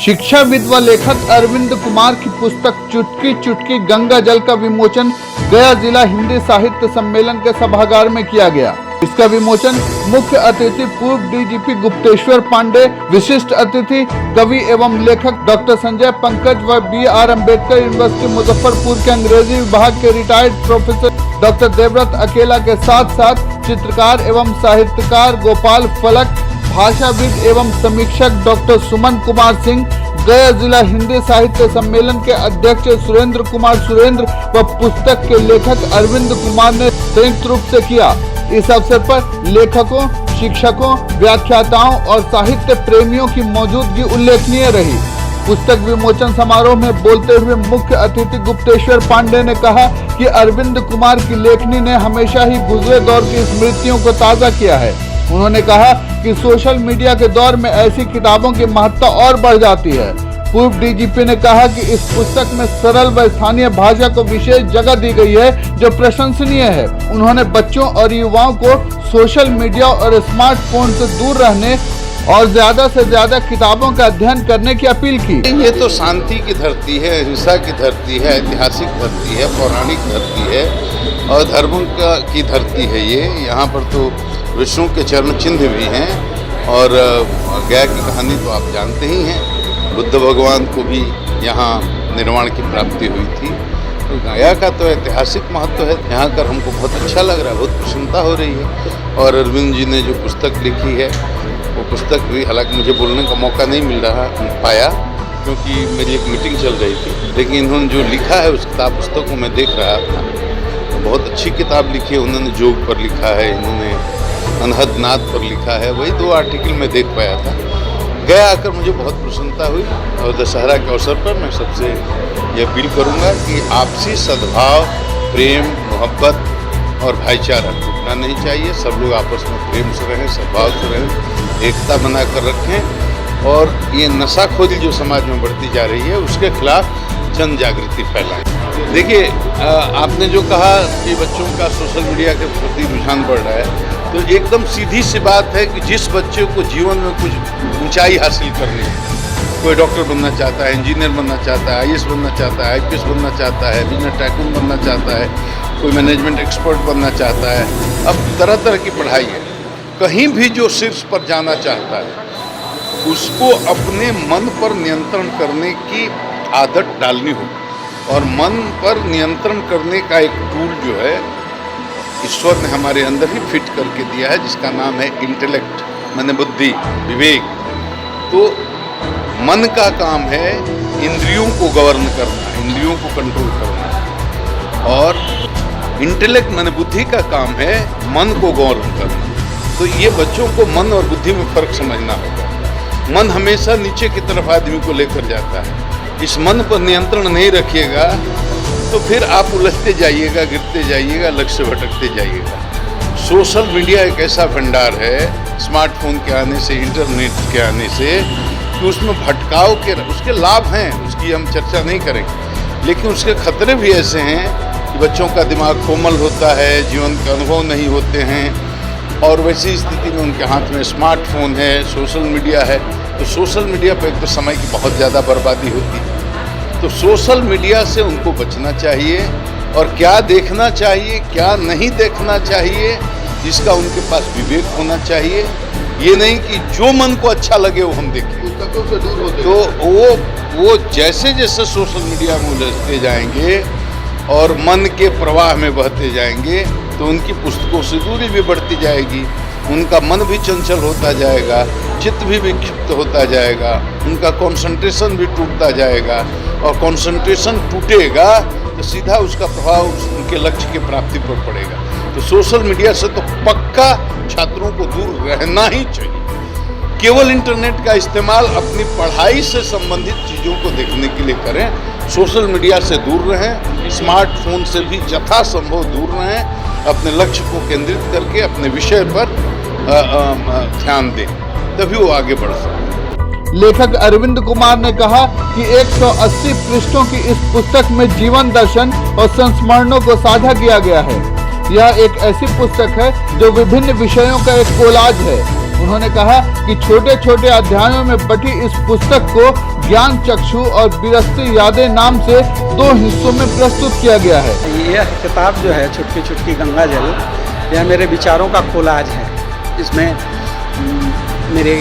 शिक्षाविद व लेखक अरविंद कुमार की पुस्तक चुटकी चुटकी गंगा जल का विमोचन गया जिला हिंदी साहित्य सम्मेलन के सभागार में किया गया। इसका विमोचन मुख्य अतिथि पूर्व डीजीपी गुप्तेश्वर पांडे, विशिष्ट अतिथि कवि एवं लेखक डॉक्टर संजय पंकज व BR अम्बेडकर यूनिवर्सिटी मुजफ्फरपुर के अंग्रेजी विभाग के रिटायर्ड प्रोफेसर डॉक्टर देवव्रत अकेला के साथ साथ चित्रकार एवं साहित्यकार गोपाल फलक, भाषाविद एवं समीक्षक डॉक्टर सुमन कुमार सिंह, गया जिला हिंदी साहित्य सम्मेलन के अध्यक्ष सुरेंद्र कुमार सुरेंद्र व पुस्तक के लेखक अरविंद कुमार ने संयुक्त रूप से किया। इस अवसर पर लेखकों, शिक्षकों, व्याख्याताओं और साहित्य प्रेमियों की मौजूदगी उल्लेखनीय रही। पुस्तक विमोचन समारोह में बोलते हुए मुख्य अतिथि गुप्तेश्वर पांडे ने कहा कि अरविंद कुमार की लेखनी ने हमेशा ही गुजरे दौर की स्मृतियों को ताज़ा किया है। उन्होंने कहा कि सोशल मीडिया के दौर में ऐसी किताबों की महत्ता और बढ़ जाती है। पूर्व डीजीपी ने कहा कि इस पुस्तक में सरल व स्थानीय भाषा को विशेष जगह दी गई है जो प्रशंसनीय है। उन्होंने बच्चों और युवाओं को सोशल मीडिया और स्मार्टफोन से दूर रहने और ज्यादा से ज्यादा किताबों का अध्ययन करने की अपील की। ये तो शांति की धरती है, हिंसा की धरती है, ऐतिहासिक धरती है, पौराणिक धरती है और धर्मों की धरती है। ये यहाँ पर तो विष्णु के चरण चिन्ह भी हैं और गया की कहानी तो आप जानते ही हैं। बुद्ध भगवान को भी यहाँ निर्वाण की प्राप्ति हुई थी। तो गया का तो ऐतिहासिक महत्व है। यहाँ कर हमको बहुत अच्छा लग रहा है, बहुत प्रसन्नता हो रही है। और अरविंद जी ने जो पुस्तक लिखी है वो पुस्तक भी, हालांकि मुझे बोलने का मौका नहीं मिल रहा पाया क्योंकि मेरी एक मीटिंग चल रही थी, लेकिन इन्होंने जो लिखा है उस किताब पुस्तक को मैं देख रहा था। तो बहुत अच्छी किताब लिखी है। उन्होंने योग पर लिखा है, इन्होंने अनहद नाद पर लिखा है। वही 2 आर्टिकल मैं देख पाया था। गया आकर मुझे बहुत प्रसन्नता हुई और दशहरा के अवसर पर मैं सबसे ये अपील करूँगा कि आपसी सद्भाव, प्रेम, मोहब्बत और भाईचारा टूटना नहीं चाहिए। सब लोग आपस में प्रेम से रहें, सद्भाव से रहें, एकता बनाकर रखें और ये नशाखोरी जो समाज में बढ़ती जा रही है उसके खिलाफ जन जागृति फैलाएं। देखिए, आपने जो कहा कि बच्चों का सोशल मीडिया के प्रति रुझान बढ़ रहा है, तो एकदम सीधी सी बात है कि जिस बच्चे को जीवन में कुछ ऊंचाई हासिल करनी है, कोई डॉक्टर बनना चाहता है, इंजीनियर बनना चाहता है, IAS बनना चाहता है, IPS बनना चाहता है, बिजनेस टाइकून बनना चाहता है, कोई मैनेजमेंट एक्सपर्ट बनना चाहता है, अब तरह तरह की पढ़ाई है। कहीं भी जो शीर्ष पर जाना चाहता है उसको अपने मन पर नियंत्रण करने की आदत डालनी होगी। और मन पर नियंत्रण करने का एक टूल जो है ईश्वर ने हमारे अंदर ही फिट करके दिया है, जिसका नाम है इंटेलेक्ट, माने बुद्धि, विवेक। तो मन का काम है इंद्रियों को गवर्न करना, इंद्रियों को कंट्रोल करना, और इंटेलेक्ट माने बुद्धि का काम है मन को गवर्न करना। तो ये बच्चों को मन और बुद्धि में फर्क समझना होगा। मन हमेशा नीचे की तरफ आदमी को लेकर जाता है। इस मन पर नियंत्रण नहीं रखिएगा तो फिर आप उलझते जाइएगा, गिरते जाइएगा, लक्ष्य भटकते जाइएगा। सोशल मीडिया एक ऐसा भंडार है स्मार्टफोन के आने से, इंटरनेट के आने से, कि उसमें भटकाव के उसके लाभ हैं, उसकी हम चर्चा नहीं करेंगे, लेकिन उसके खतरे भी ऐसे हैं कि बच्चों का दिमाग कोमल होता है, जीवन के अनुभव नहीं होते हैं, और वैसी स्थिति में उनके हाथ में स्मार्टफोन है, सोशल मीडिया है। तो सोशल मीडिया पर एक तो समय की बहुत ज़्यादा बर्बादी होती है। तो सोशल मीडिया से उनको बचना चाहिए और क्या देखना चाहिए, क्या नहीं देखना चाहिए, इसका उनके पास विवेक होना चाहिए। ये नहीं कि जो मन को अच्छा लगे वो हम देखें। पुस्तकों से दूर होते तो वो जैसे जैसे सोशल मीडिया में उलझते जाएंगे और मन के प्रवाह में बहते जाएंगे तो उनकी पुस्तकों से दूरी भी बढ़ती जाएगी, उनका मन भी चंचल होता जाएगा, चित्त भी विक्षिप्त होता जाएगा, उनका कंसंट्रेशन भी टूटता जाएगा, और कंसंट्रेशन टूटेगा तो सीधा उसका प्रभाव उनके लक्ष्य की प्राप्ति पर पड़ेगा। तो सोशल मीडिया से तो पक्का छात्रों को दूर रहना ही चाहिए। केवल इंटरनेट का इस्तेमाल अपनी पढ़ाई से संबंधित चीज़ों को देखने के लिए करें। सोशल मीडिया से दूर रहें, स्मार्टफोन से भी यथासंभव दूर रहें, अपने लक्ष्य को केंद्रित करके अपने विषय पर ध्यान दें, तभी वो आगे बढ़ सकते। लेखक अरविंद कुमार ने कहा कि 180 पृष्ठों की इस पुस्तक में जीवन दर्शन और संस्मरणों को साझा किया गया है। यह एक ऐसी पुस्तक है जो विभिन्न विषयों का एक कोलाज है। उन्होंने कहा कि छोटे छोटे अध्यायों में बटी इस पुस्तक को ज्ञान चक्षु और विरस्ती यादें नाम से 2 हिस्सों में प्रस्तुत किया गया है। यह किताब जो है चुटकी चुटकी गंगा जल, यह मेरे विचारों का कोलाज है। इसमें मेरे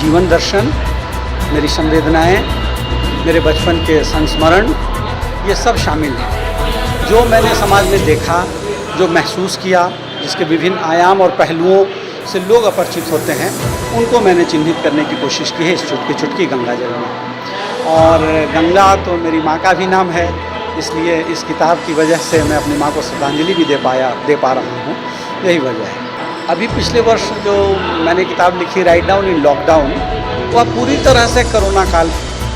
जीवन दर्शन, मेरी संवेदनाएं, मेरे बचपन के संस्मरण, ये सब शामिल हैं। जो मैंने समाज में देखा, जो महसूस किया, जिसके विभिन्न आयाम और पहलुओं से लोग अपरिचित होते हैं, उनको मैंने चिन्हित करने की कोशिश की है इस चुटकी चुटकी गंगा जल में। और गंगा तो मेरी माँ का भी नाम है, इसलिए इस किताब की वजह से मैं अपनी माँ को श्रद्धांजलि भी दे पा रहा हूँ, यही वजह है। अभी पिछले वर्ष जो मैंने किताब लिखी राइट डाउन इन लॉकडाउन, वह पूरी तरह से कोरोना काल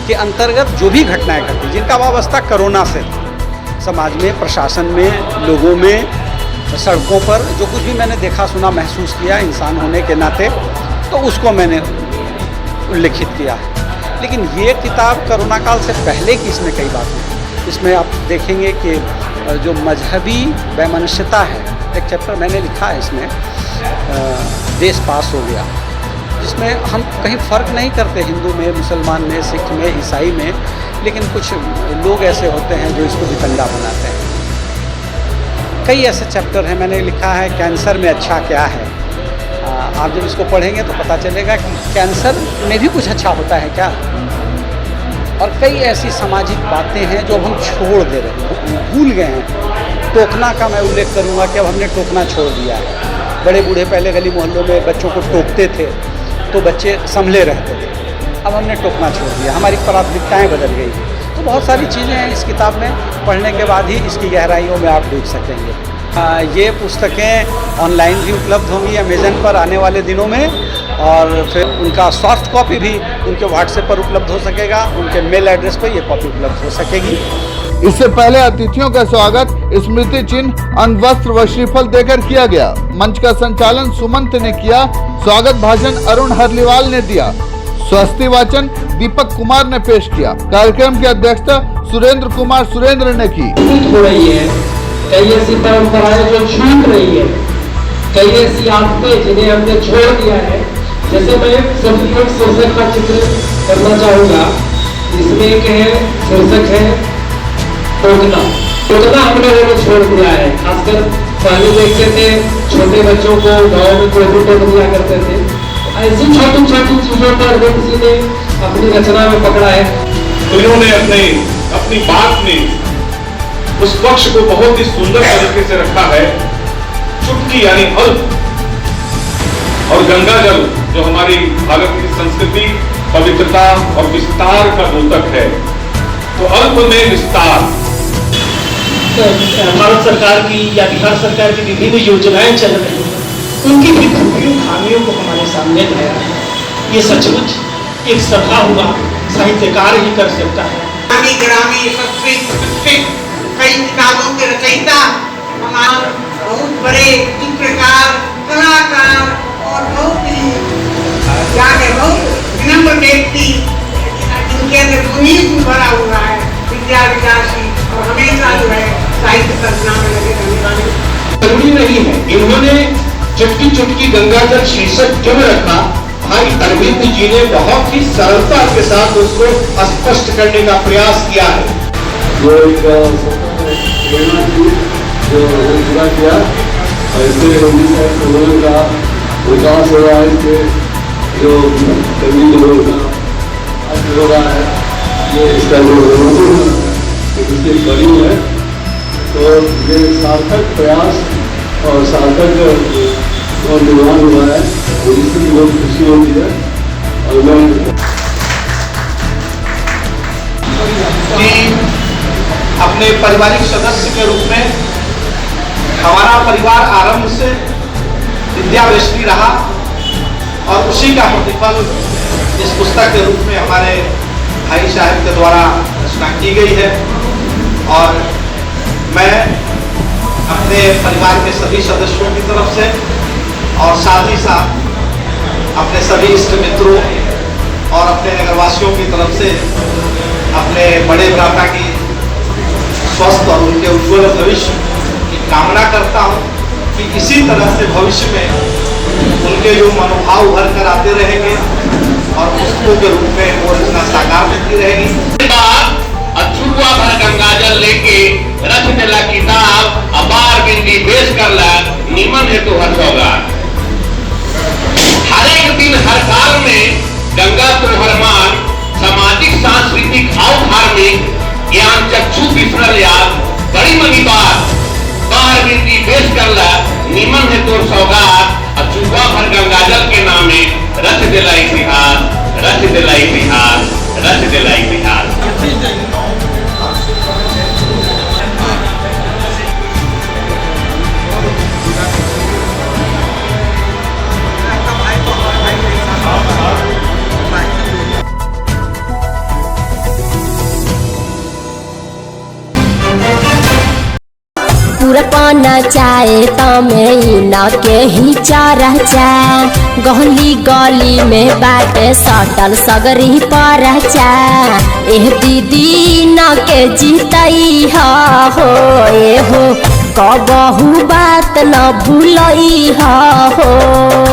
के अंतर्गत जो भी घटनाएं घटी जिनका वास्ता कोरोना से समाज में, प्रशासन में, लोगों में, सड़कों पर जो कुछ भी मैंने देखा, सुना, महसूस किया इंसान होने के नाते, तो उसको मैंने उल्लेखित किया है। लेकिन ये किताब कोरोना काल से पहले की इसमें कई बातें हैं। इसमें आप देखेंगे कि जो मजहबी वैमनस्यता है, एक चैप्टर मैंने लिखा है इसमें, देश पास हो गया, जिसमें हम कहीं फ़र्क नहीं करते हिंदू में, मुसलमान में, सिख में, ईसाई में, लेकिन कुछ लोग ऐसे होते हैं जो इसको वितंडा बनाते हैं। कई ऐसे चैप्टर हैं मैंने लिखा है, कैंसर में अच्छा क्या है। आप जब इसको पढ़ेंगे तो पता चलेगा कि कैंसर में भी कुछ अच्छा होता है क्या। और कई ऐसी सामाजिक बातें हैं जो अब हम छोड़ दे रहे हैं, भूल गए हैं। टोकना का मैं उल्लेख करूँगा कि अब हमने टोकना छोड़ दिया है। बड़े बूढ़े पहले गली मोहल्लों में बच्चों को टोकते थे तो बच्चे संभले रहते थे, अब हमने टोकना छोड़ दिया, हमारी प्राथमिकताएं बदल गई। तो बहुत सारी चीज़ें हैं इस किताब में, पढ़ने के बाद ही इसकी गहराइयों में आप डूब सकेंगे। ये पुस्तकें ऑनलाइन भी उपलब्ध होंगी अमेज़न पर आने वाले दिनों में, और फिर उनका सॉफ्ट कॉपी भी उनके व्हाट्सएप पर उपलब्ध हो सकेगा, उनके मेल एड्रेस पर ये कॉपी उपलब्ध हो सकेगी। इससे पहले अतिथियों का स्वागत स्मृति चिन्ह, अण्वस्त्र व श्रीफल देकर किया गया। मंच का संचालन सुमंत ने किया, स्वागत भाषण अरुण हरलीवाल ने दिया, स्वस्ति वाचन दीपक कुमार ने पेश किया। कार्यक्रम की अध्यक्षता सुरेंद्र कुमार सुरेंद्र ने की। हो रही है, कई ऐसी परंपराएं जो छूट रही है, कई ऐसी आदतें जिन्हें हमने छोड़ दिया है। जैसे मैं सभी एक शीर्षक का चित्र करना चाहूँगा, इसमें एक है शीर्षक है टोकना। टोकना हम लोगों ने छोड़ दिया है। खासकर पहले देखते थे छोटे बच्चों को गाँव में कोई भी टोक दिया करते थे। ऐसी छोटी छोटी चीजों पर किसी ने अपनी रचना में पकड़ा है। तो इन्होंने अपनी बात में उस पक्ष को बहुत ही सुंदर तरीके से रखा है। चुटकी यानी अल्प, और गंगा जल जो हमारी भारत की संस्कृति, पवित्रता और विस्तार का द्योतक है। तो अल्प में विस्तार। भारत सरकार की या बिहार सरकार की विभिन्न योजनाएं चल रही हैं, उनकी भी खूबियों खामियों को हमारे सामने लाया है। ये सचमुच एक सभा हुआ साहित्यकार ही कर सकता है। ग्रामी संस्कृत कई किताबों के रचयिता, हमारे बहुत बड़े चित्रकार, कलाकार और बहुत ही बहुत विनम्र व्यक्ति, इनके अंदर गुण भरा हुआ है, विद्या विकासी और हमेशा जो है साहित्य कल्पना में लगे रहने वाले। जरूरी नहीं है इन्होंने चुटकी चुटकी गंगा जल शीर्षक क्यों रखा। भाई अरविंद जी ने बहुत ही सरलता के साथ उसको स्पष्ट करने का प्रयास किया है। जो एक प्रेरणा थी जो पूरा किया, ऐसे हिंदी साहित्य आंदोलन का विकास हो रहा है, इससे जो कभी लोगों का अर्थ हो रहा है, ये इसका जो दूसरी कड़ी है। तो ये सार्थक प्रयास और सार्थक और निर्माण हुआ है, जिससे बहुत खुशी होती है। और मैं अपने पारिवारिक सदस्य के रूप में हमारा परिवार आरंभ से विद्यावेष्टी रहा, और उसी का प्रतिफल इस पुस्तक के रूप में हमारे भाई साहब के द्वारा रचना की गई है। और मैं अपने परिवार के सभी सदस्यों की तरफ से और साथ ही साथ अपने सभी इष्ट मित्रों और अपने नगरवासियों की तरफ से अपने बड़े भ्राता की स्वस्थ और उनके उज्ज्वल भविष्य की कामना करता हूँ कि इसी तरह से भविष्य में उनके उनके जो मनोभाव उभर कर आते रहेंगे और पुस्तकों के रूप में वो रचना साकार होती रहेगी। अछुआ भर गंगा जल लेके रच दिला किताब अपार बिंदी पेश कर ला निमन है तो हर सौगात। हर एक दिन हर काल में गंगा तोहर मान सामाजिक सांस्कृतिक और धार्मिक ज्ञान चक्षु विस्मरण याद बड़ी मनी बात बाहर बिंदी पेश कर ला निमन है तो सौगात। अछुआ भर गंगा जल के नामे रच दिला इतिहास रच दिला इतिहास रच दिला इतिहास। पूरा पाना चाहे तमे न के ही चारा चाह गली गली में बाटे सटल सगरी पर चाह एह दीदी न के जीतई हो हो कबहू बात न भूलई हो।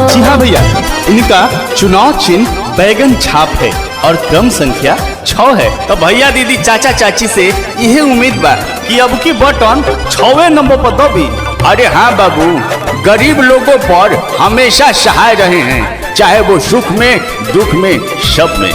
जी हाँ भैया, इनका चुनाव चिन्ह बैगन छाप है और क्रम संख्या 6 है। तो भैया दीदी चाचा चाची से यही उम्मीद बा कि अब की बटन 6वें नंबर पर दबी। अरे हाँ बाबू, गरीब लोगों पर हमेशा सहाय रहे हैं, चाहे वो सुख में दुख में सब में।